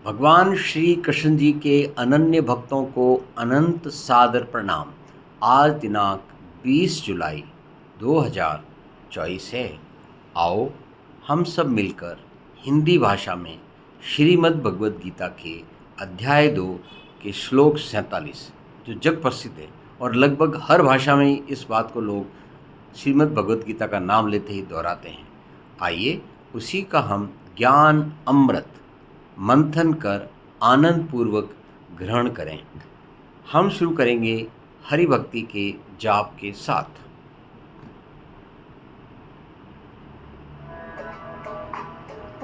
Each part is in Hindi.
भगवान श्री कृष्ण जी के अनन्य भक्तों को अनंत सादर प्रणाम। आज दिनांक 20 जुलाई 2024 है। आओ हम सब मिलकर हिंदी भाषा में श्रीमद् भगवद गीता के अध्याय 2 के श्लोक 47 जो जग प्रसिद्ध है और लगभग हर भाषा में इस बात को लोग श्रीमद् भगवद गीता का नाम लेते ही दोहराते हैं। आइए उसी का हम ज्ञान अमृत मंथन कर आनंद पूर्वक ग्रहण करें। हम शुरू करेंगे हरि भक्ति के जाप के साथ।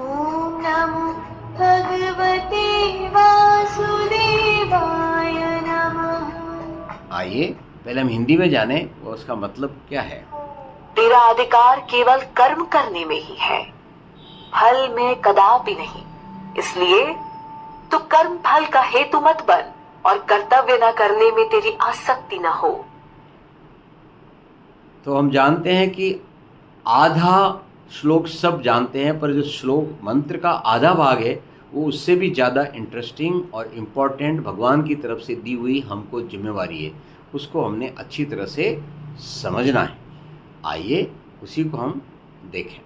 ओम नमो भगवते वासुदेवाय नमः। आइए पहले हम हिंदी में जाने वो उसका मतलब क्या है। तेरा अधिकार केवल कर्म करने में ही है, फल में कदापि नहीं। इसलिए तू कर्म फल का हेतु मत बन और कर्तव्य न करने में तेरी आसक्ति न हो। तो हम जानते हैं कि आधा श्लोक सब जानते हैं, पर जो श्लोक मंत्र का आधा भाग है वो उससे भी ज़्यादा इंटरेस्टिंग और इम्पॉर्टेंट भगवान की तरफ से दी हुई हमको जिम्मेवारी है, उसको हमने अच्छी तरह से समझना है। आइए उसी को हम देखें।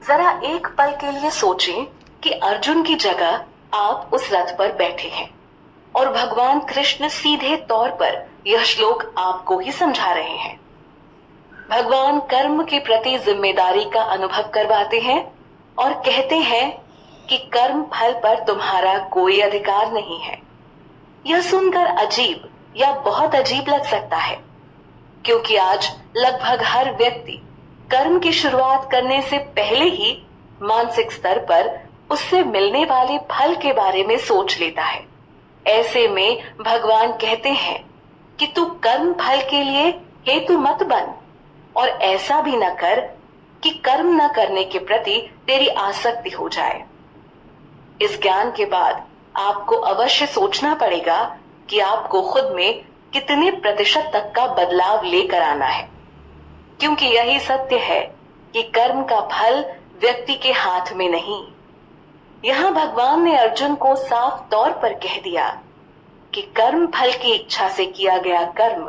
जरा एक पल के लिए सोचें कि अर्जुन की जगह आप उस रथ पर बैठे हैं और भगवान कृष्ण सीधे तौर पर यह श्लोक आपको ही समझा रहे हैं। भगवान कर्म के प्रति जिम्मेदारी का अनुभव करवाते हैं और कहते हैं कि कर्म फल पर तुम्हारा कोई अधिकार नहीं है। यह सुनकर अजीब या बहुत अजीब लग सकता है, क्योंकि आज लगभग हर व्यक्ति कर्म की शुरुआत करने से पहले ही मानसिक स्तर पर उससे मिलने वाले फल के बारे में सोच लेता है। ऐसे में भगवान कहते हैं कि तू कर्म फल के लिए हेतु मत बन और ऐसा भी न कर कि कर्म न करने के प्रति तेरी आसक्ति हो जाए। इस ज्ञान के बाद आपको अवश्य सोचना पड़ेगा कि आपको खुद में कितने प्रतिशत तक का बदलाव लेकर आना है, क्योंकि यही सत्य है कि कर्म का फल व्यक्ति के हाथ में नहीं। यहाँ भगवान ने अर्जुन को साफ तौर पर कह दिया कि कर्म फल की इच्छा से किया गया कर्म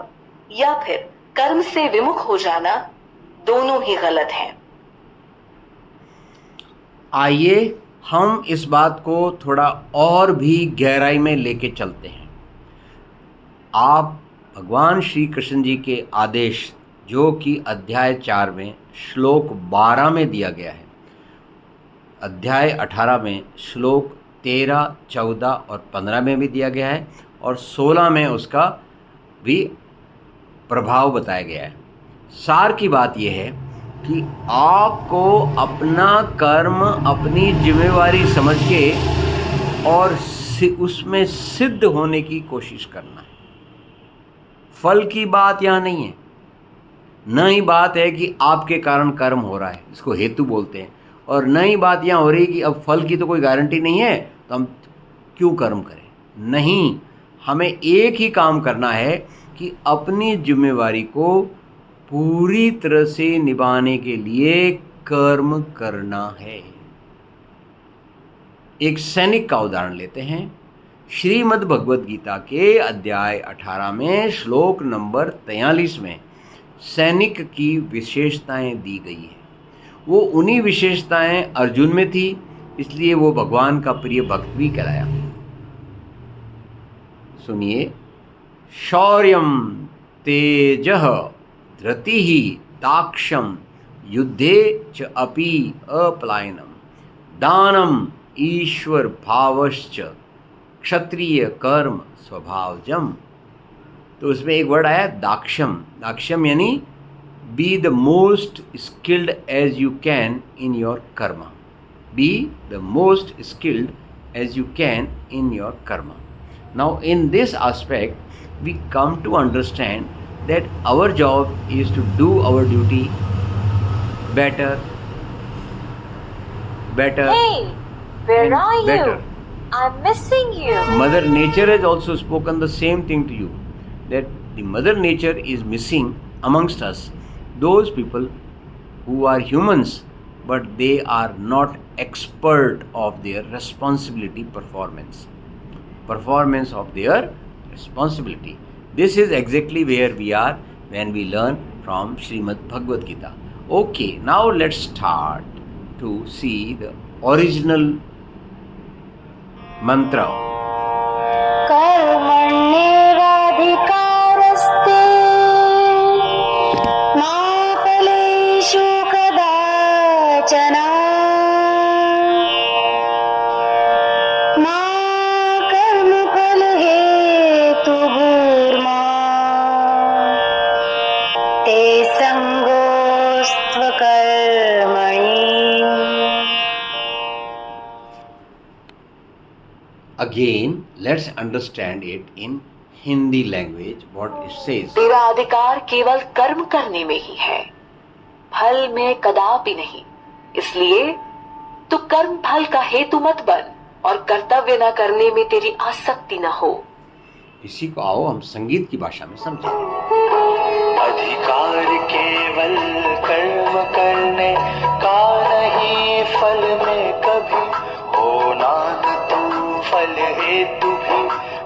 या फिर कर्म से विमुख हो जाना दोनों ही गलत हैं। आइए हम इस बात को थोड़ा और भी गहराई में लेके चलते हैं। आप भगवान श्री कृष्ण जी के आदेश जो कि अध्याय 4 में श्लोक 12 में दिया गया है, अध्याय 18 में श्लोक 13, 14 और 15 में भी दिया गया है और 16 में उसका भी प्रभाव बताया गया है। सार की बात यह है कि आपको अपना कर्म अपनी जिम्मेवारी समझ के और उसमें सिद्ध होने की कोशिश करना है। फल की बात यहाँ नहीं है, न ही बात है कि आपके कारण कर्म हो रहा है, इसको हेतु बोलते हैं, और न ही बात यहाँ हो रही कि अब फल की तो कोई गारंटी नहीं है तो हम क्यों कर्म करें। नहीं, हमें एक ही काम करना है कि अपनी जिम्मेवारी को पूरी तरह से निभाने के लिए कर्म करना है। एक सैनिक का उदाहरण लेते हैं। श्रीमद् भगवद गीता के अध्याय 18 में श्लोक नंबर 43 में सैनिक की विशेषताएं दी गई है। वो उन्हीं विशेषताएं अर्जुन में थी, इसलिए वो भगवान का प्रिय भक्त भी कहलाया। सुनिए, शौर्यम तेजः धृतिः दाक्षम युद्धे च अपि अपलायनम दानम ईश्वर भावश्च क्षत्रिय कर्म स्वभावजम। तो उसमें एक वर्ड आया दाक्षम। दाक्षम यानी be the most skilled as you can in your karma. Be the most skilled as you can in your karma. Now in this aspect we come to understand that our job is to do our duty better Hey, where and are better. you? I'm missing you. Mother Nature has also spoken the same thing to you, that the Mother Nature is missing amongst us those people who are humans but they are not expert of their responsibility performance of their responsibility. This is exactly where we are when we learn from Srimad Bhagavad Gita. Okay, now let's start to see the original mantra. कर्मण्येवाधिकारस्ते मा फलेषु कदाचन मा कर्मफलहेतुर्मा ते संगोऽस्त्वकर्मणि. Again, let's understand it in Hindi language what it says. तेरा अधिकार केवल कर्म करने में ही है, फल में कदापि नहीं. इसलिए तू कर्म फल का हेतु मत बन और कर्तव्य न करने में तेरी आसक्ति न हो. इसी को आओ हम संगीत की भाषा में समझें. अधिकार केवल कर्म करने का नहीं, फल में कभी होना न तू फल हेतु भी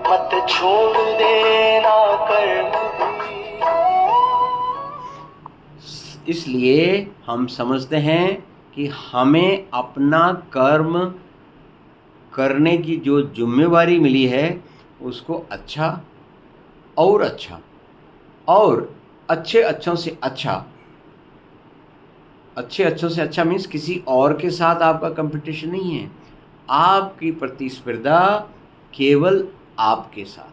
मत छोड़ देना कर्म भी. इसलिए हम समझते हैं कि हमें अपना कर्म करने की जो जिम्मेवारी मिली है उसको अच्छा और अच्छे अच्छों से अच्छा मीन्स किसी और के साथ आपका कंपटीशन नहीं है. आपकी प्रतिस्पर्धा केवल आपके साथ है.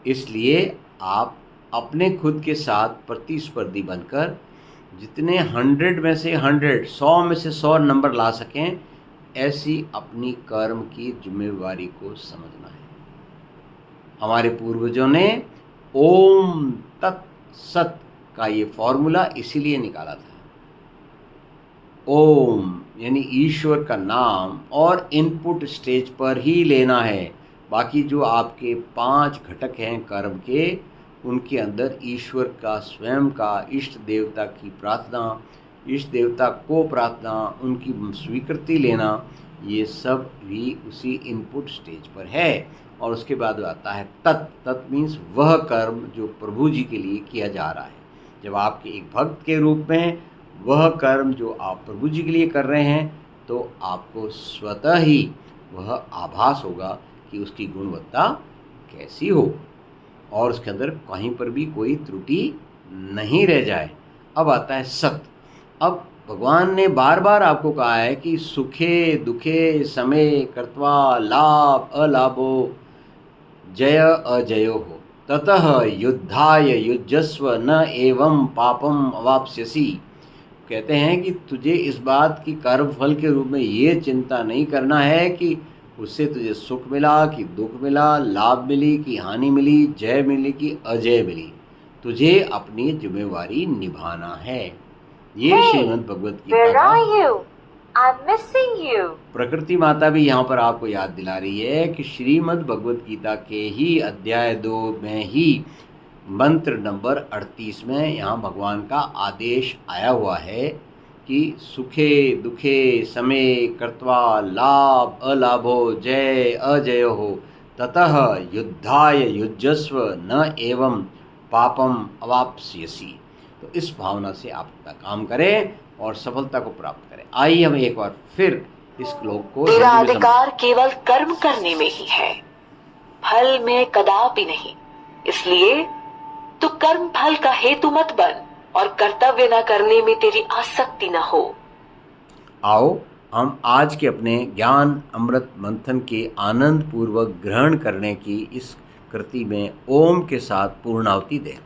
इसलिए आप अपने खुद के साथ प्रतिस्पर्धी बनकर जितने 100 में से 100, 100 में से 100 नंबर ला सकें, ऐसी अपनी कर्म की जिम्मेवारी को समझना है. हमारे पूर्वजों ने ओम तत् सत का ये फॉर्मूला इसीलिए निकाला था. ओम यानी ईश्वर का नाम और इनपुट स्टेज पर ही लेना है. बाकी जो आपके 5 घटक हैं कर्म के, उनके अंदर ईश्वर का स्वयं का इष्ट देवता की प्रार्थना, इष्ट देवता को प्रार्थना, उनकी स्वीकृति लेना, ये सब भी उसी इनपुट स्टेज पर है. और उसके बाद आता है तत् मीन्स वह कर्म जो प्रभु जी के लिए किया जा रहा है. जब आपके एक भक्त के रूप में वह कर्म जो आप प्रभु जी के लिए कर रहे हैं, तो आपको स्वतः ही वह आभास होगा कि उसकी गुणवत्ता कैसी हो और उसके अंदर कहीं पर भी कोई त्रुटि नहीं रह जाए. अब आता है सत. अब भगवान ने बार बार आपको कहा है कि सुखे दुखे समय कर्त्वा लाभ अलाभो जय अजयो हो, ततः युद्धाय युज्यस्व न एवं पापम अवाप्स्यसि. कहते हैं कि तुझे इस बात की कर्म फल के रूप में ये चिंता नहीं करना है कि उससे तुझे सुख मिला कि दुख मिला, लाभ मिली कि हानि मिली, जय मिली कि अजय मिली. तुझे अपनी जिम्मेवारी निभाना है. ये Hey, Shrimad Bhagavad Where Gita are का you? I'm missing you. प्रकृति माता भी यहाँ पर आपको याद दिला रही है कि श्रीमद् भगवत गीता के ही अध्याय 2 में ही मंत्र नंबर 38 में यहाँ भगवान का आदेश आया हुआ है कि सुखे दुखे समय कर्त्वा लाभ अलाभो जय अजय हो, ततः युद्धाय युज्यस्व न एवं पापम अवाप्स्यसि. तो इस भावना से आप अपना काम करें और सफलता को प्राप्त करें. आइए हम एक बार फिर इस श्लोक को तेरा हिंदी में अधिकार केवल कर्म करने में ही है, फल में कदापि नहीं. इसलिए तू कर्म फल का हेतु मत बन और कर्तव्य न करने में तेरी आसक्ति न हो. आओ हम आज के अपने ज्ञान अमृत मंथन के आनंद पूर्वक ग्रहण करने की इस कृति में ओम के साथ पूर्णाहुति दें.